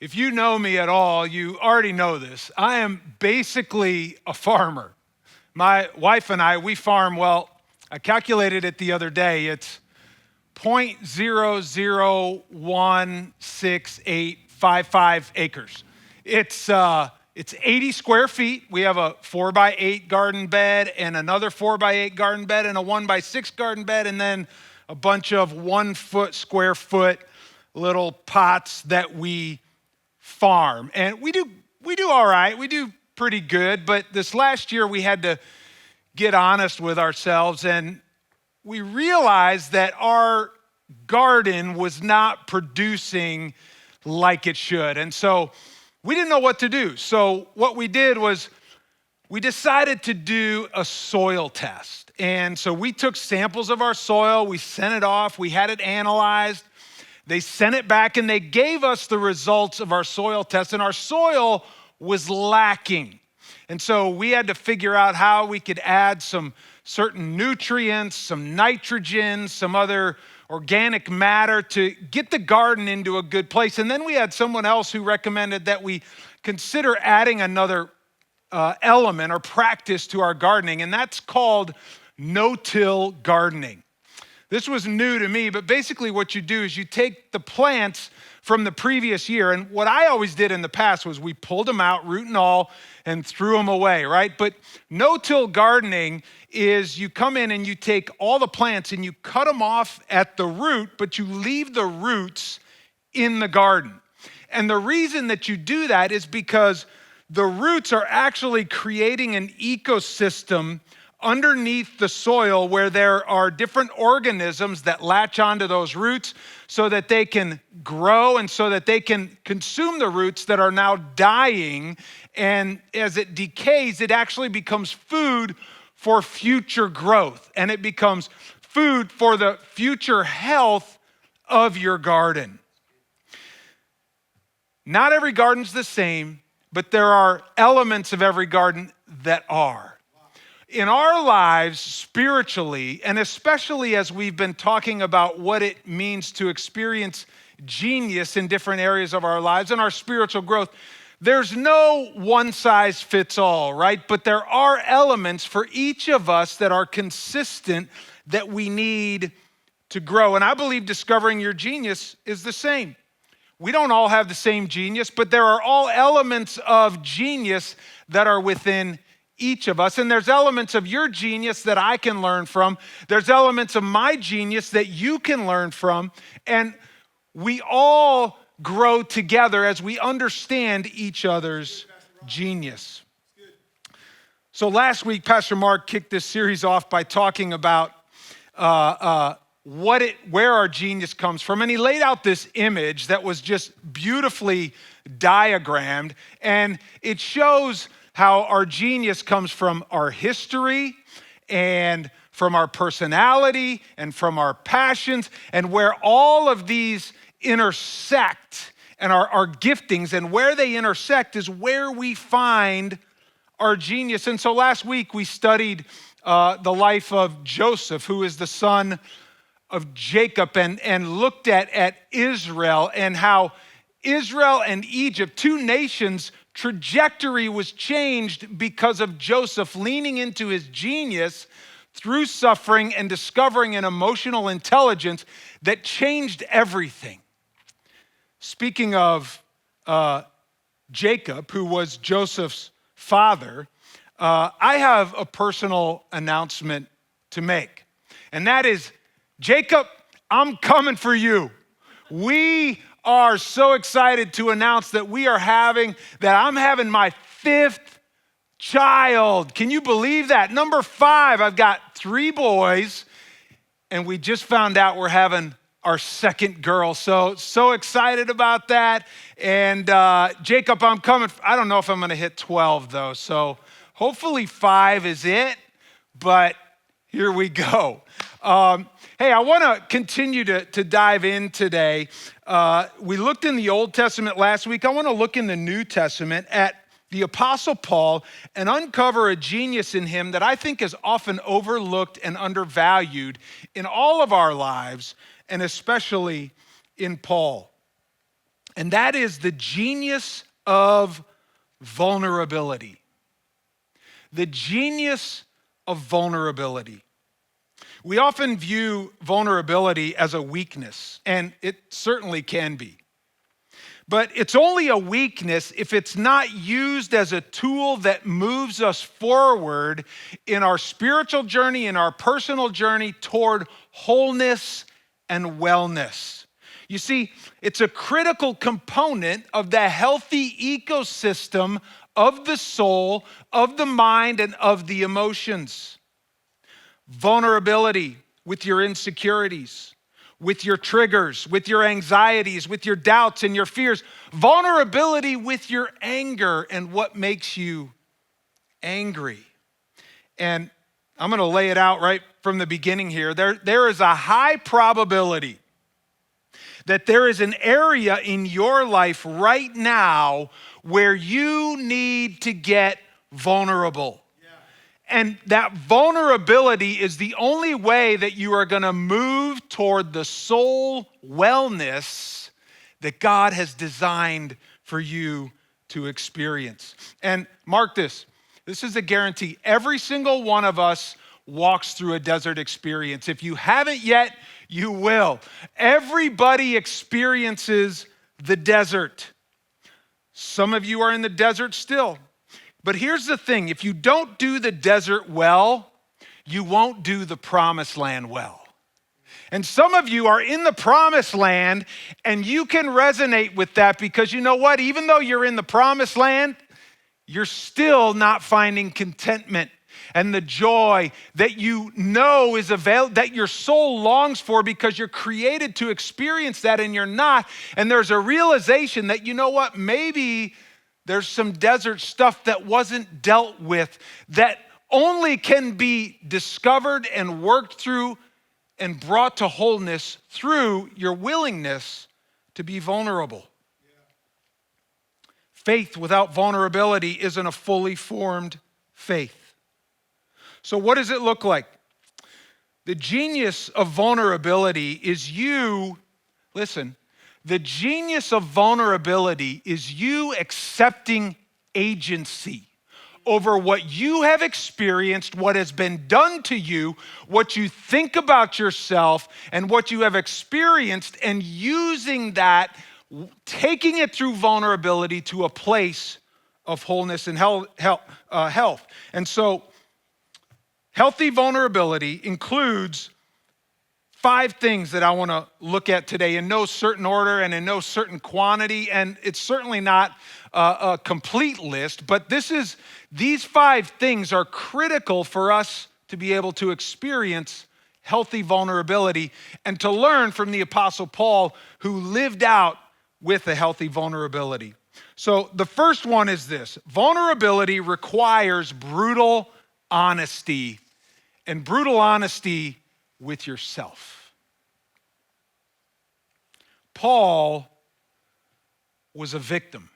If you know me at all, you already know this. I am basically a farmer. My wife and I, we farm, well, I calculated it the other day. It's 0.001685 acres. It's 80 square feet. We have a 4x8 garden bed and another 4x8 garden bed and a 1x6 garden bed, and then a bunch of 1 square foot little pots that we farm. And we do all right. We do pretty good. But this last year we had to get honest with ourselves, and we realized that our garden was not producing like it should. And so we didn't know what to do. So what we did was we decided to do a soil test. And so we took samples of our soil, we sent it off, we had it analyzed. They sent it back and they gave us the results of our soil test, and our soil was lacking. And so we had to figure out how we could add some certain nutrients, some nitrogen, some other organic matter to get the garden into a good place. And then we had someone else who recommended that we consider adding another element or practice to our gardening, and that's called no-till gardening. This was new to me, but basically what you do is you take the plants from the previous year, and what I always did in the past was we pulled them out, root and all, and threw them away, right? But no-till gardening is you come in and you take all the plants and you cut them off at the root, but you leave the roots in the garden. And the reason that you do that is because the roots are actually creating an ecosystem underneath the soil where there are different organisms that latch onto those roots so that they can grow and so that they can consume the roots that are now dying. And as it decays, it actually becomes food for future growth, and it becomes food for the future health of your garden. Not every garden's the same, but there are elements of every garden that are. In our lives, spiritually, and especially as we've been talking about what it means to experience genius in different areas of our lives and our spiritual growth, there's no one size fits all, right? But there are elements for each of us that are consistent that we need to grow. And I believe discovering your genius is the same. We don't all have the same genius, but there are all elements of genius that are within each of us. And there's elements of your genius that I can learn from. There's elements of my genius that you can learn from. And we all grow together as we understand each other's genius. So last week, Pastor Mark kicked this series off by talking about where our genius comes from. And he laid out this image that was just beautifully diagrammed. And it shows how our genius comes from our history and from our personality and from our passions, and where all of these intersect and our giftings, and where they intersect is where we find our genius. And so last week we studied the life of Joseph, who is the son of Jacob, and looked at Israel and how Israel and Egypt, two nations, trajectory was changed because of Joseph leaning into his genius through suffering and discovering an emotional intelligence that changed everything. Speaking of Jacob, who was Joseph's father, I have a personal announcement to make. And that is, Jacob, I'm coming for you. We are so excited to announce that I'm having my 5th child. Can you believe that? Number 5, I've got 3 boys, and we just found out we're having our 2nd girl. So excited about that. And Jacob, I'm coming. I don't know if I'm going to hit 12 though. So hopefully 5 is it, but here we go. Hey, I want to continue to dive in today. We looked in the Old Testament last week. I want to look in the New Testament at the Apostle Paul and uncover a genius in him that I think is often overlooked and undervalued in all of our lives, and especially in Paul. And that is the genius of vulnerability. The genius of vulnerability. We often view vulnerability as a weakness, and it certainly can be. But it's only a weakness if it's not used as a tool that moves us forward in our spiritual journey, in our personal journey toward wholeness and wellness. You see, it's a critical component of the healthy ecosystem of the soul, of the mind, and of the emotions. Vulnerability with your insecurities, with your triggers, with your anxieties, with your doubts and your fears. Vulnerability with your anger and what makes you angry. And I'm going to lay it out right from the beginning here. There is a high probability that there is an area in your life right now where you need to get vulnerable. And that vulnerability is the only way that you are going to move toward the soul wellness that God has designed for you to experience. And mark this. This is a guarantee. Every single one of us walks through a desert experience. If you haven't yet, you will. Everybody experiences the desert. Some of you are in the desert still. But here's the thing, if you don't do the desert well, you won't do the promised land well. And some of you are in the promised land and you can resonate with that because you know what? Even though you're in the promised land, you're still not finding contentment and the joy that you know is available, that your soul longs for because you're created to experience that and you're not. And there's a realization that, you know what? Maybe there's some desert stuff that wasn't dealt with that only can be discovered and worked through and brought to wholeness through your willingness to be vulnerable. Yeah. Faith without vulnerability isn't a fully formed faith. So what does it look like? The genius of vulnerability is the genius of vulnerability is you accepting agency over what you have experienced, what has been done to you, what you think about yourself, and what you have experienced, and using that, taking it through vulnerability to a place of wholeness and health. And so, healthy vulnerability includes 5 things that I want to look at today in no certain order and in no certain quantity, and it's certainly not a complete list, but these 5 things are critical for us to be able to experience healthy vulnerability and to learn from the Apostle Paul, who lived out with a healthy vulnerability. So the first one is this: vulnerability requires brutal honesty, and brutal honesty with yourself. Paul was a victim,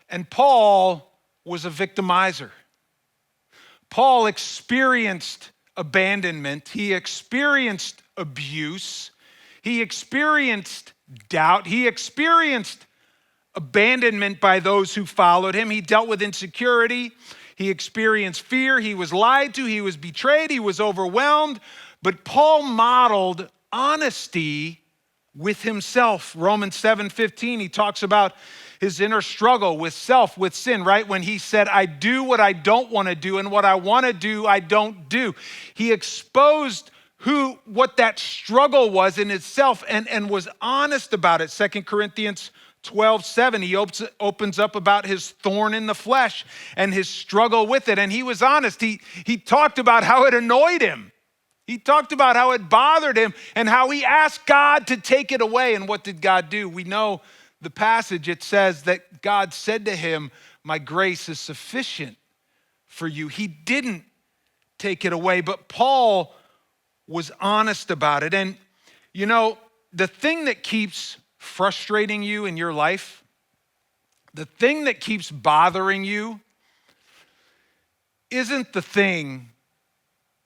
and Paul was a victimizer. Paul experienced abandonment, he experienced abuse, he experienced doubt, he experienced abandonment by those who followed him, he dealt with insecurity, he experienced fear, he was lied to, he was betrayed, he was overwhelmed. But Paul modeled honesty with himself. Romans 7:15, he talks about his inner struggle with self, with sin, right? When he said, I do what I don't want to do, and what I want to do, I don't do. He exposed what that struggle was in itself and was honest about it. 2 Corinthians 12:7, he opens up about his thorn in the flesh and his struggle with it. And he was honest. He talked about how it annoyed him. He talked about how it bothered him and how he asked God to take it away. And what did God do? We know the passage. It says that God said to him, my grace is sufficient for you. He didn't take it away, but Paul was honest about it. And you know, the thing that keeps frustrating you in your life, the thing that keeps bothering you, isn't the thing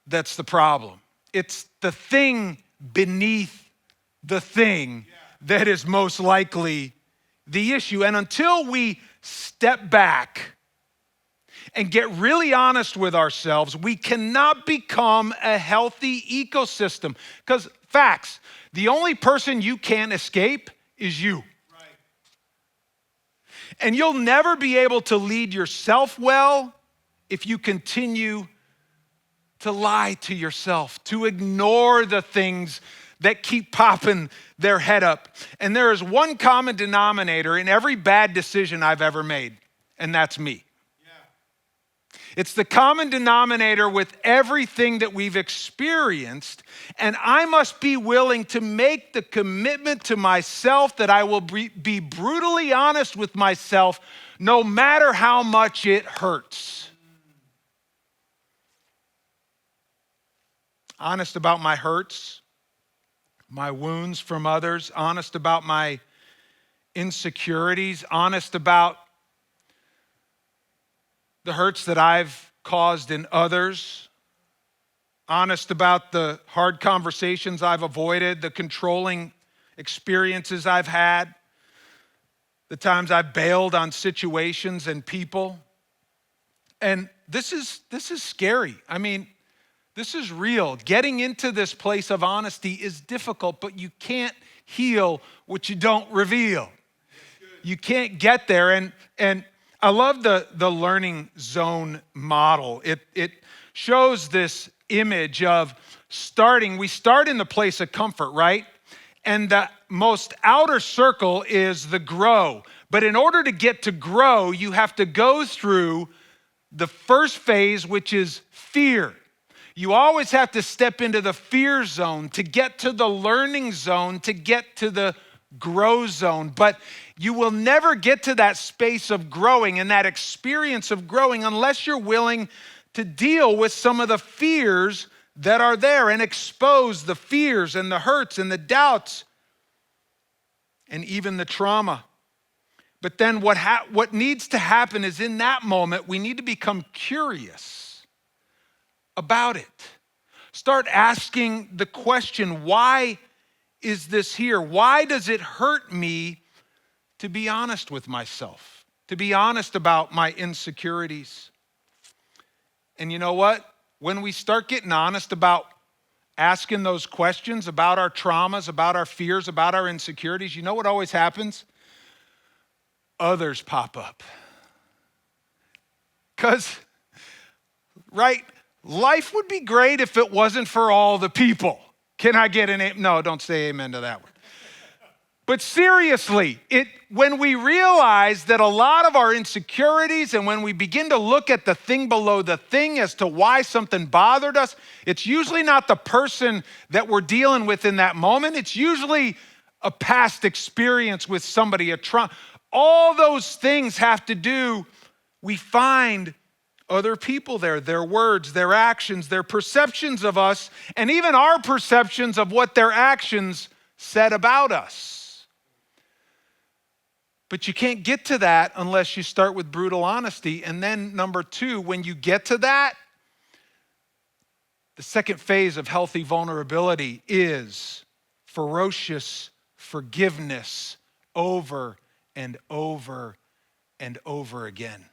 that's the problem. It's the thing beneath the thing that is most likely the issue. And until we step back and get really honest with ourselves, we cannot become a healthy ecosystem. Because facts, the only person you can't escape is you. Right. And you'll never be able to lead yourself well if you continue to lie to yourself, to ignore the things that keep popping their head up. And there is one common denominator in every bad decision I've ever made, and that's me. It's the common denominator with everything that we've experienced, and I must be willing to make the commitment to myself that I will be brutally honest with myself no matter how much it hurts. Honest about my hurts, my wounds from others, honest about my insecurities, honest about the hurts that I've caused in others, honest about the hard conversations I've avoided, the controlling experiences I've had, the times I've bailed on situations and people. And this is scary. I mean, this is real. Getting into this place of honesty is difficult, but you can't heal what you don't reveal. You can't get there. And I love the learning zone model. It shows this image of starting. We start in the place of comfort, right? And the most outer circle is the grow. But in order to get to grow, you have to go through the first phase, which is fear. You always have to step into the fear zone to get to the learning zone, to get to the grow zone. But you will never get to that space of growing and that experience of growing unless you're willing to deal with some of the fears that are there and expose the fears and the hurts and the doubts and even the trauma. But then what needs to happen is in that moment, we need to become curious about it. Start asking the question, why is this here? Why does it hurt me to be honest with myself, to be honest about my insecurities? And you know what? When we start getting honest about asking those questions about our traumas, about our fears, about our insecurities, you know what always happens? Others pop up. Because, right? Life would be great if it wasn't for all the people. Can I get an amen? No, don't say amen to that one. But seriously, when we realize that a lot of our insecurities and when we begin to look at the thing below the thing as to why something bothered us, it's usually not the person that we're dealing with in that moment. It's usually a past experience with somebody, a trauma. All those things have to do, we find other people there, their words, their actions, their perceptions of us, and even our perceptions of what their actions said about us. But you can't get to that unless you start with brutal honesty. And then number two, when you get to that, the second phase of healthy vulnerability is ferocious forgiveness over and over and over again.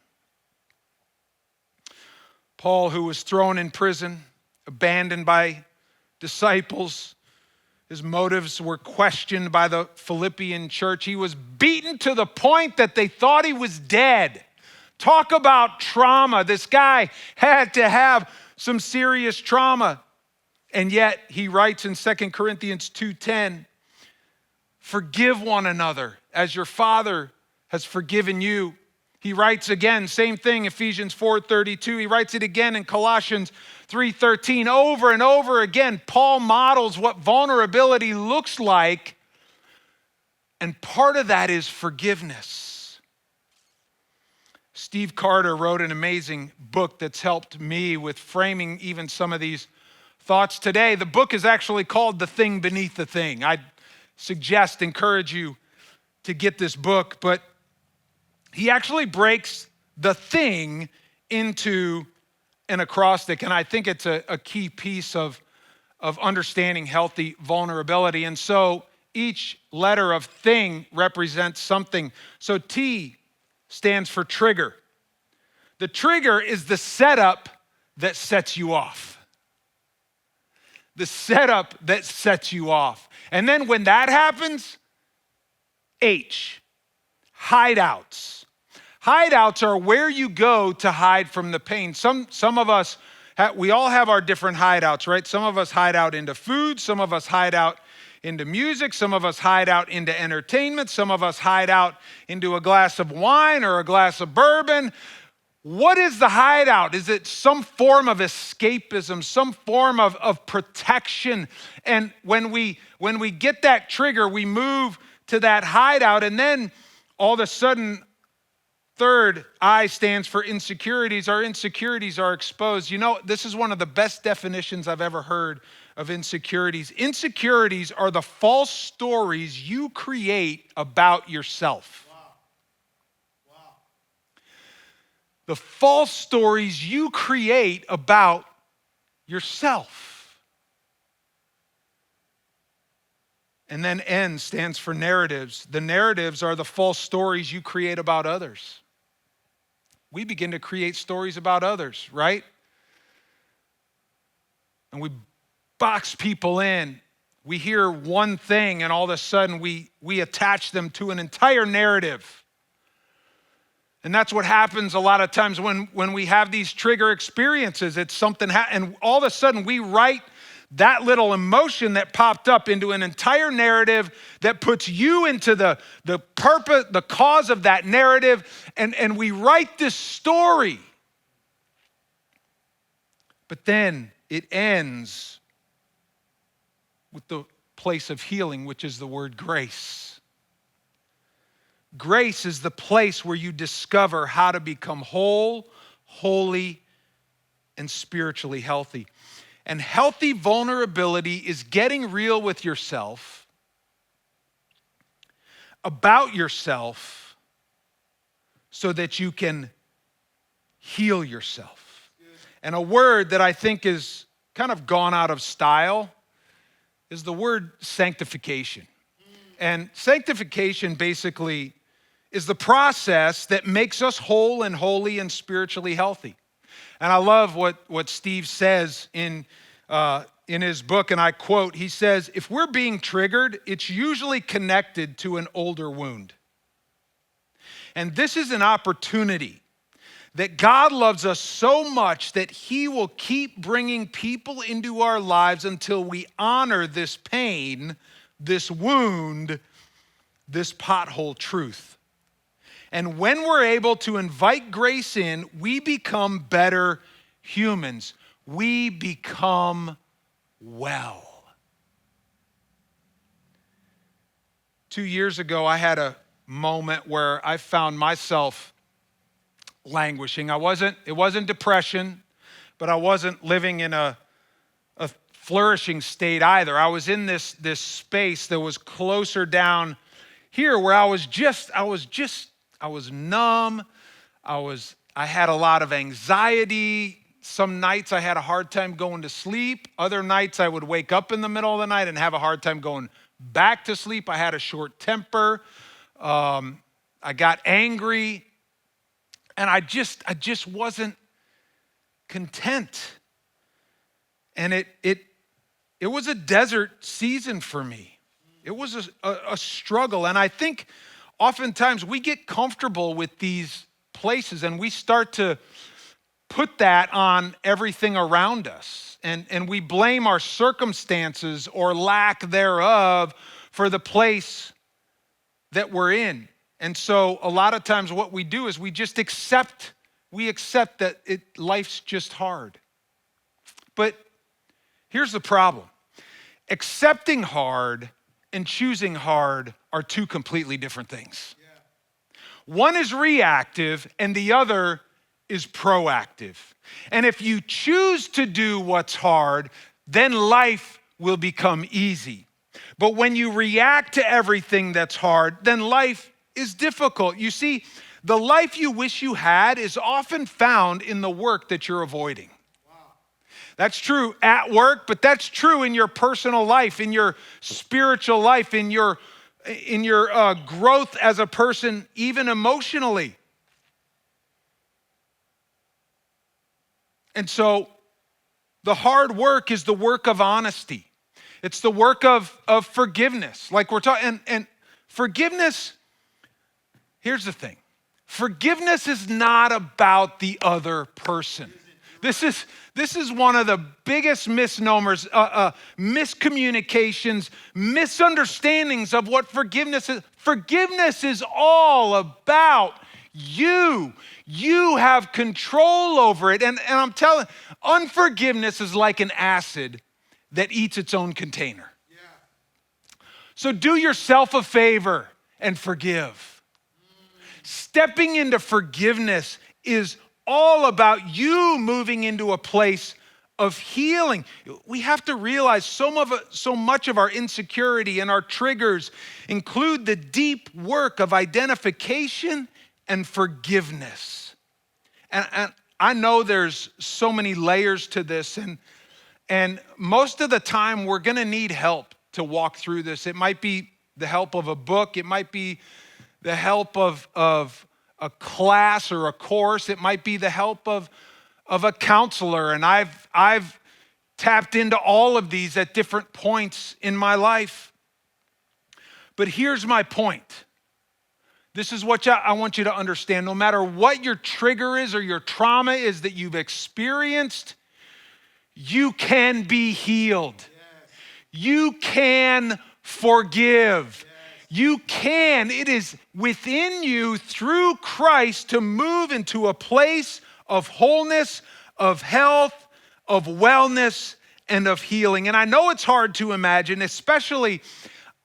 Paul, who was thrown in prison, abandoned by disciples, his motives were questioned by the Philippian church. He was beaten to the point that they thought he was dead. Talk about trauma. This guy had to have some serious trauma. And yet he writes in 2 Corinthians 2:10, forgive one another as your Father has forgiven you. He writes again, same thing, Ephesians 4:32. He writes it again in Colossians 3:13. Over and over again, Paul models what vulnerability looks like. And part of that is forgiveness. Steve Carter wrote an amazing book that's helped me with framing even some of these thoughts today. The book is actually called The Thing Beneath the Thing. I'd encourage you to get this book, but he actually breaks the thing into an acrostic, and I think it's a key piece of understanding healthy vulnerability. And so each letter of thing represents something. So T stands for trigger. The trigger is the setup that sets you off. The setup that sets you off. And then when that happens, H, hideouts. Hideouts are where you go to hide from the pain. Some of us, we all have our different hideouts, right? Some of us hide out into food. Some of us hide out into music. Some of us hide out into entertainment. Some of us hide out into a glass of wine or a glass of bourbon. What is the hideout? Is it some form of escapism, some form of protection? And when we get that trigger, we move to that hideout, and then all of a sudden, third, I stands for insecurities. Our insecurities are exposed. You know, this is one of the best definitions I've ever heard of insecurities. Insecurities are the false stories you create about yourself. The false stories you create about yourself. And then N stands for narratives. The narratives are the false stories you create about others. We begin to create stories about others, right? And we box people in. We hear one thing and all of a sudden we attach them to an entire narrative. And that's what happens a lot of times when we have these trigger experiences. It's something, and all of a sudden we write that little emotion that popped up into an entire narrative that puts you into the purpose, the cause of that narrative, and we write this story. But then it ends with the place of healing, which is the word grace. Grace is the place where you discover how to become whole, holy, and spiritually healthy. And healthy vulnerability is getting real with yourself, about yourself, so that you can heal yourself. And a word that I think is kind of gone out of style is the word sanctification. And sanctification basically is the process that makes us whole and holy and spiritually healthy. And I love what Steve says in his book, and I quote, he says, if we're being triggered, it's usually connected to an older wound. And this is an opportunity that God loves us so much that he will keep bringing people into our lives until we honor this pain, this wound, this pothole truth. And when we're able to invite grace in, we become better humans. We become well. 2 years ago, I had a moment where I found myself languishing. It wasn't depression, but I wasn't living in a flourishing state either. I was in this space that was closer down here where I was numb. I had a lot of anxiety. Some nights I had a hard time going to sleep. Other nights I would wake up in the middle of the night and have a hard time going back to sleep. I had a short temper. I got angry. And I just wasn't content. And it was a desert season for me. It was a struggle. And I think oftentimes we get comfortable with these places and we start to put that on everything around us. And we blame our circumstances or lack thereof for the place that we're in. And so a lot of times what we do is we accept that life's just hard. But here's the problem. Accepting hard and choosing hard are two completely different things. Yeah. One is reactive and the other is proactive. And if you choose to do what's hard, then life will become easy. But when you react to everything that's hard, then life is difficult. You see, the life you wish you had is often found in the work that you're avoiding. Wow. That's true at work, but that's true in your personal life, in your spiritual life, in your growth as a person, even emotionally. And so the hard work is the work of honesty. It's the work of forgiveness. Like we're talking, and forgiveness, here's the thing. Forgiveness is not about the other person. This is one of the biggest misnomers, miscommunications, misunderstandings of what forgiveness is. Forgiveness is all about you. You have control over it. And I'm telling, unforgiveness is like an acid that eats its own container. Yeah. So do yourself a favor and forgive. Stepping into forgiveness is all about you moving into a place of healing. We have to realize so much of our insecurity and our triggers include the deep work of identification and forgiveness. And I know there's so many layers to this, and most of the time we're gonna need help to walk through this. It might be the help of a book, it might be the help of a class or a course. It might be the help of a counselor. And I've tapped into all of these at different points in my life. But here's my point. This is what I want you to understand. No matter what your trigger is or your trauma is that you've experienced, you can be healed. Yes. You can forgive. You can. It is within you through Christ to move into a place of wholeness, of health, of wellness, and of healing. And I know it's hard to imagine, especially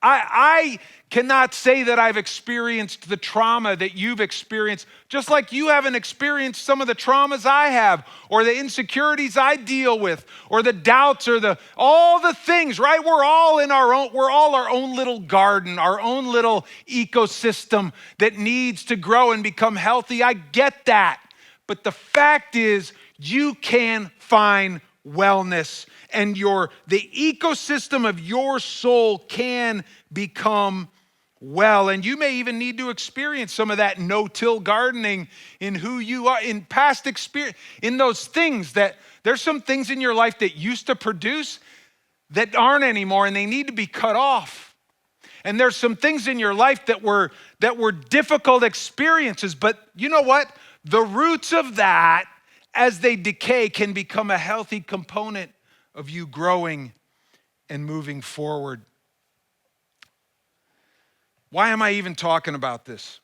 I cannot say that I've experienced the trauma that you've experienced, just like you haven't experienced some of the traumas I have, or the insecurities I deal with, or the doubts, or all the things, right? We're all our own little garden, our own little ecosystem that needs to grow and become healthy. I get that. But the fact is, you can find wellness, and the ecosystem of your soul can become well. And you may even need to experience some of that no-till gardening in who you are, in past experience, in those things that there's some things in your life that used to produce that aren't anymore, and they need to be cut off. And there's some things in your life that were difficult experiences, but you know what? The roots of that, as they decay, can become a healthy component of you growing and moving forward. Why am I even talking about this?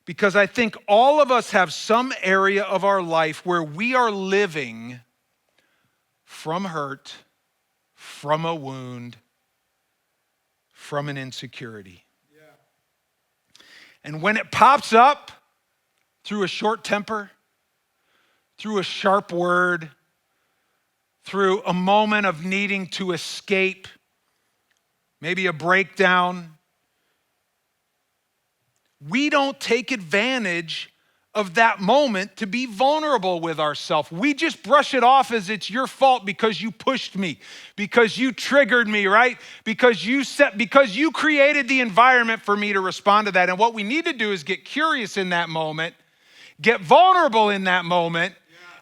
Because I think all of us have some area of our life where we are living from hurt, from a wound, from an insecurity. Yeah. And when it pops up through a short temper, through a sharp word, through a moment of needing to escape, maybe a breakdown, we don't take advantage of that moment to be vulnerable with ourselves. We just brush it off as it's your fault because you pushed me, because you triggered me, right? Because you created the environment for me to respond to that. And what we need to do is get curious in that moment, get vulnerable in that moment,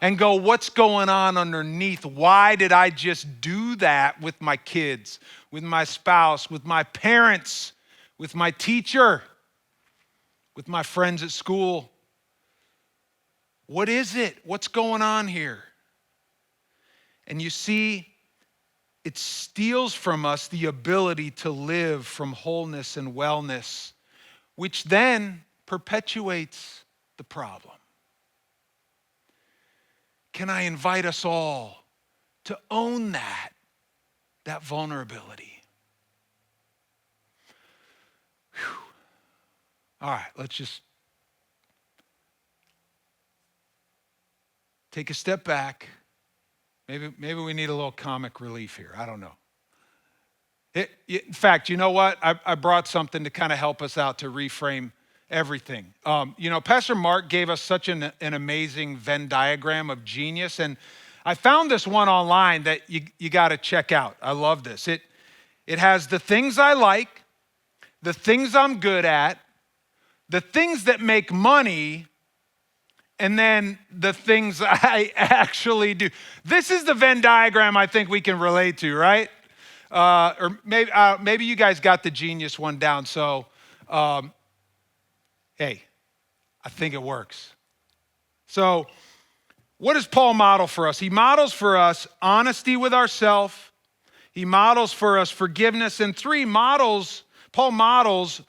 and go, what's going on underneath? Why did I just do that with my kids, with my spouse, with my parents, with my teacher, with my friends at school? What is it? What's going on here? And you see, it steals from us the ability to live from wholeness and wellness, which then perpetuates the problem. Can I invite us all to own that vulnerability? Whew. All right, let's just take a step back. Maybe we need a little comic relief here. I don't know. In fact, you know what? I brought something to kind of help us out to reframe everything. Pastor Mark gave us such an amazing Venn diagram of genius, and I found this one online that you got to check out. I love this. It has the things I like, the things I'm good at, the things that make money, and then the things I actually do. This is the Venn diagram I think we can relate to, right? Or maybe you guys got the genius one down. So, hey, I think it works. So, what does Paul model for us? He models for us honesty with ourselves. He models for us forgiveness. And Paul models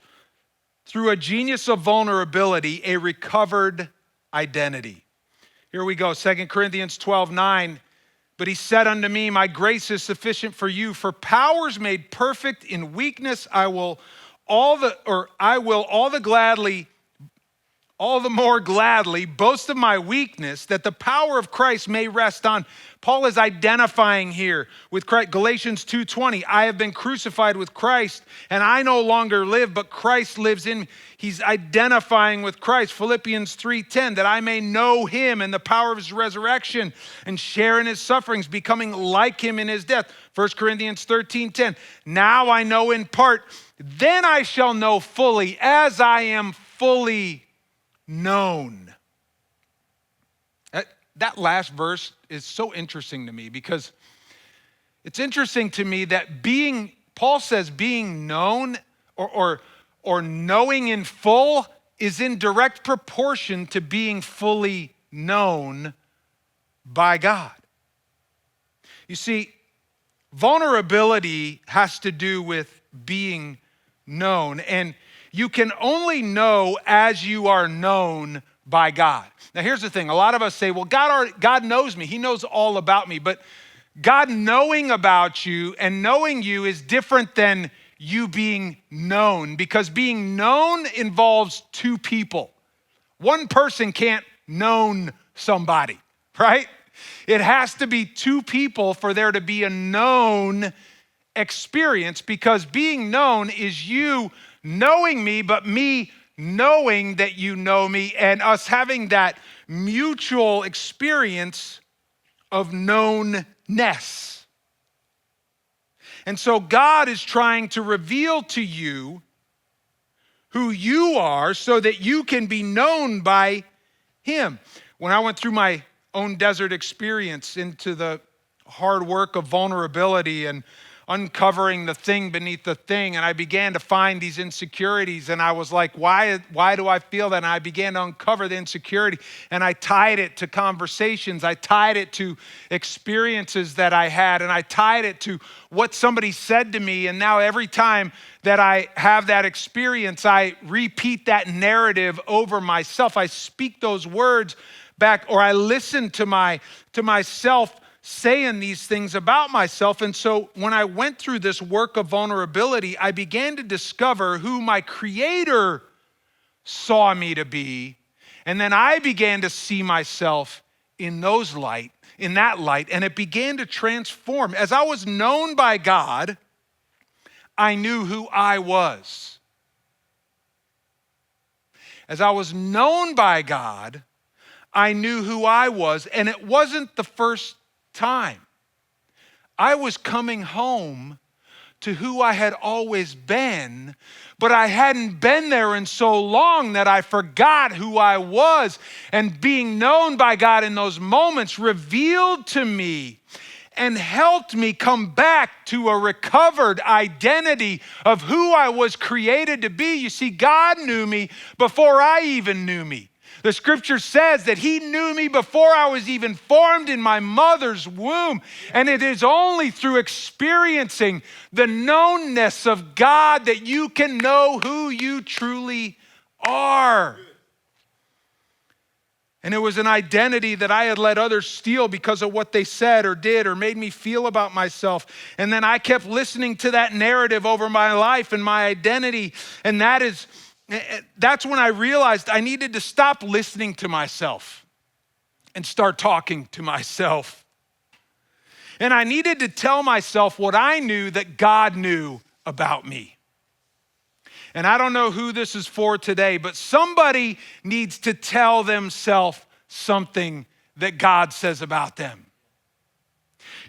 through a genius of vulnerability, a recovered identity. Here we go, 2 Corinthians 12:9. But he said unto me, my grace is sufficient for you, for power is made perfect in weakness. I will all the more gladly boast of my weakness, that the power of Christ may rest on. Paul is identifying here with Christ. Galatians 2:20, I have been crucified with Christ, and I no longer live, but Christ lives in me. He's identifying with Christ. Philippians 3:10, that I may know him and the power of his resurrection and share in his sufferings, becoming like him in his death. 1 Corinthians 13:10, now I know in part, then I shall know fully as I am fully known. That last verse is so interesting to me, because it's interesting to me that Paul says being known or knowing in full is in direct proportion to being fully known by God. You see, vulnerability has to do with being known, and you can only know as you are known by God. Now here's the thing. A lot of us say, well, God knows me. He knows all about me. But God knowing about you and knowing you is different than you being known, because being known involves two people. One person can't known somebody, right? It has to be two people for there to be a known experience, because being known is you knowing me, but me knowing that you know me, and us having that mutual experience of knownness. And so God is trying to reveal to you who you are so that you can be known by him. When I went through my own desert experience into the hard work of vulnerability and uncovering the thing beneath the thing, and I began to find these insecurities, and I was like, why do I feel that? And I began to uncover the insecurity, and I tied it to conversations, I tied it to experiences that I had, and I tied it to what somebody said to me, and now every time that I have that experience, I repeat that narrative over myself. I speak those words back, or I listen to myself saying these things about myself. And so when I went through this work of vulnerability, I began to discover who my Creator saw me to be. And then I began to see myself in that light, and it began to transform. As I was known by God, I knew who I was. As I was known by God, I knew who I was, and it wasn't the first time. I was coming home to who I had always been, but I hadn't been there in so long that I forgot who I was. And being known by God in those moments revealed to me and helped me come back to a recovered identity of who I was created to be. You see, God knew me before I even knew me. The scripture says that he knew me before I was even formed in my mother's womb. And it is only through experiencing the knownness of God that you can know who you truly are. And it was an identity that I had let others steal because of what they said or did or made me feel about myself. And then I kept listening to that narrative over my life and my identity. And that's when I realized I needed to stop listening to myself and start talking to myself. And I needed to tell myself what I knew that God knew about me. And I don't know who this is for today, but somebody needs to tell themselves something that God says about them.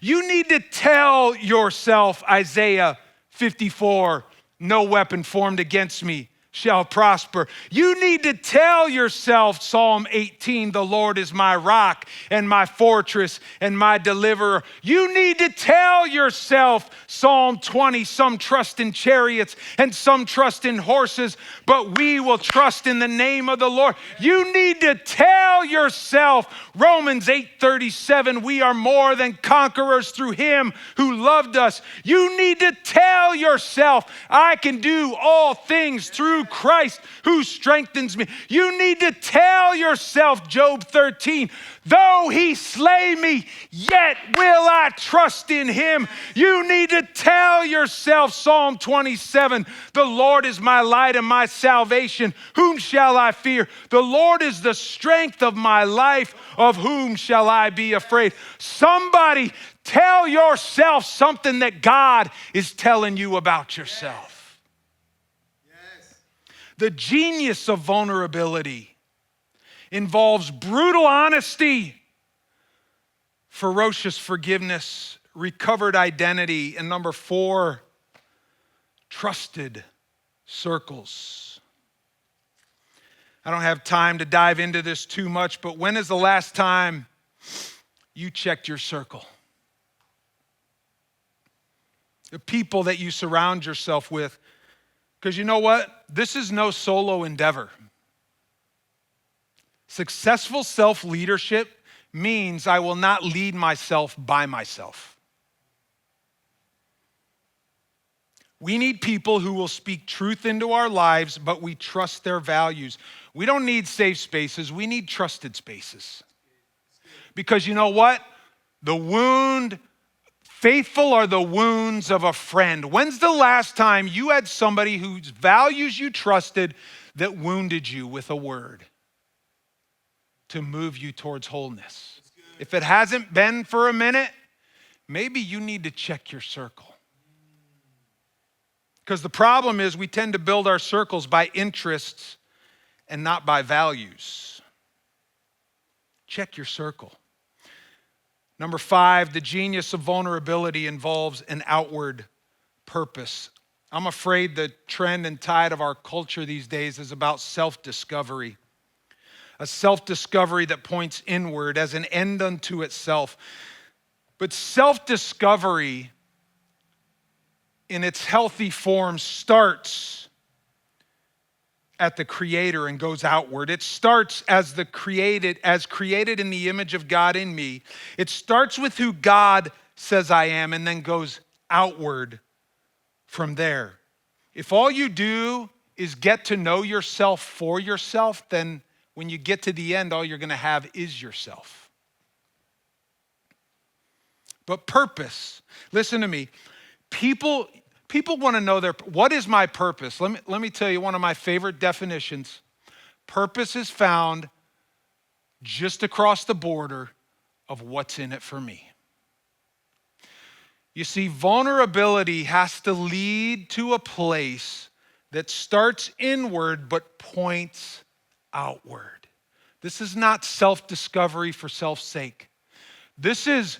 You need to tell yourself, Isaiah 54, no weapon formed against me shall prosper. You need to tell yourself, Psalm 18, the Lord is my rock and my fortress and my deliverer. You need to tell yourself, Psalm 20, some trust in chariots and some trust in horses, but we will trust in the name of the Lord. You need to tell yourself, Romans 8:37, we are more than conquerors through him who loved us. You need to tell yourself, I can do all things through Christ who strengthens me. You need to tell yourself, Job 13, though he slay me, yet will I trust in him. You need to tell yourself, Psalm 27, the Lord is my light and my salvation. Whom shall I fear? The Lord is the strength of my life. Of whom shall I be afraid? Somebody tell yourself something that God is telling you about yourself. The genius of vulnerability involves brutal honesty, ferocious forgiveness, recovered identity, and number 4, trusted circles. I don't have time to dive into this too much, but when is the last time you checked your circle? The people that you surround yourself with. Because you know what? This is no solo endeavor. Successful self-leadership means I will not lead myself by myself. We need people who will speak truth into our lives, but we trust their values. We don't need safe spaces. We need trusted spaces. Because you know what? Faithful are the wounds of a friend. When's the last time you had somebody whose values you trusted that wounded you with a word to move you towards wholeness? If it hasn't been for a minute, maybe you need to check your circle. Because the problem is we tend to build our circles by interests and not by values. Check your circle. Number 5, the genius of vulnerability involves an outward purpose. I'm afraid the trend and tide of our culture these days is about self-discovery. A self-discovery that points inward as an end unto itself. But self-discovery in its healthy form starts at the Creator and goes outward. It starts as created in the image of God in me. It starts with who God says I am and then goes outward from there. If all you do is get to know yourself for yourself, then when you get to the end, all you're going to have is yourself. But purpose, listen to me. People want to know what is my purpose? Let me tell you one of my favorite definitions. Purpose is found just across the border of what's in it for me. You see, vulnerability has to lead to a place that starts inward but points outward. This is not self-discovery for self's sake. This is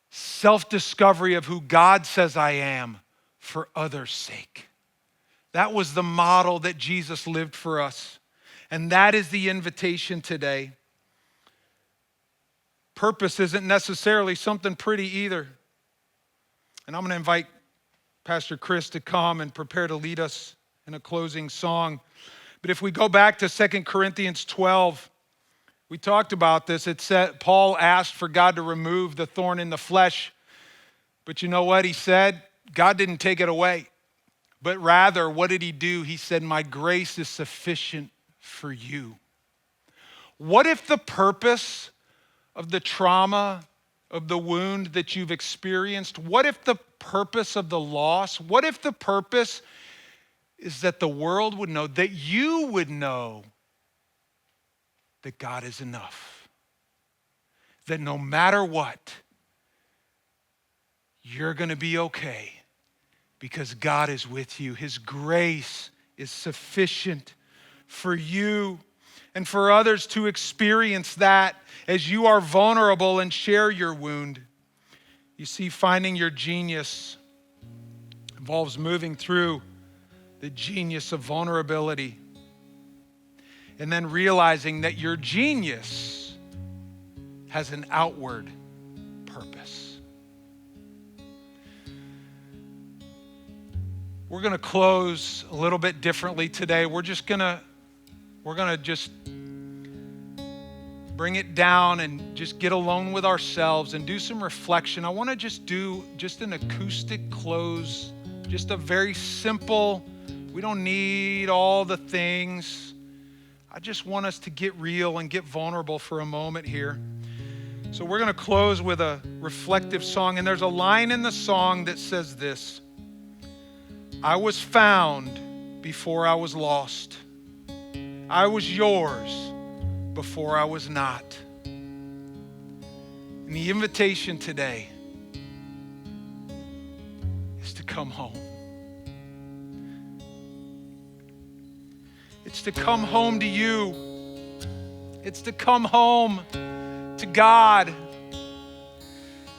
self-discovery of who God says I am for others' sake. That was the model that Jesus lived for us. And that is the invitation today. Purpose isn't necessarily something pretty either. And I'm going to invite Pastor Chris to come and prepare to lead us in a closing song. But if we go back to 2 Corinthians 12, we talked about this. It said Paul asked for God to remove the thorn in the flesh. But you know what he said? God didn't take it away, but rather, what did he do? He said, my grace is sufficient for you. What if the purpose of the trauma, of the wound that you've experienced, what if the purpose of the loss, what if the purpose is that the world would know, that you would know that God is enough? That no matter what, you're going to be okay because God is with you. His grace is sufficient for you and for others to experience that as you are vulnerable and share your wound. You see, finding your genius involves moving through the genius of vulnerability and then realizing that your genius has an outward purpose. We're going to close a little bit differently today. We're going to just bring it down and just get alone with ourselves and do some reflection. I want to just do an acoustic close, just a very simple, we don't need all the things. I just want us to get real and get vulnerable for a moment here. So we're going to close with a reflective song, and there's a line in the song that says this: I was found before I was lost. I was yours before I was not. And the invitation today is to come home. It's to come home to you. It's to come home to God.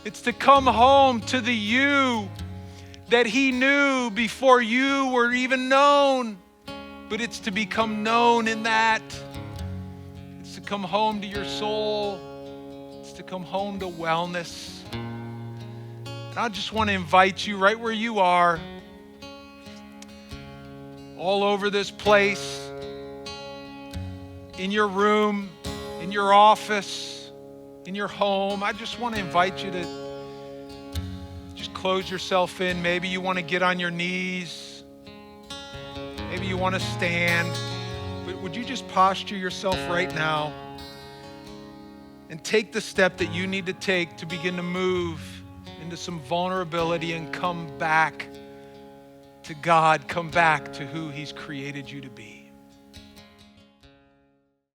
It's to come home to the you that He knew before you were even known. But it's to become known in that. It's to come home to your soul. It's to come home to wellness. And I just want to invite you right where you are, all over this place, in your room, in your office, in your home. I just want to invite you to just close yourself in. Maybe you want to get on your knees. Maybe you want to stand. But would you just posture yourself right now and take the step that you need to take to begin to move into some vulnerability and come back to God, come back to who He's created you to be.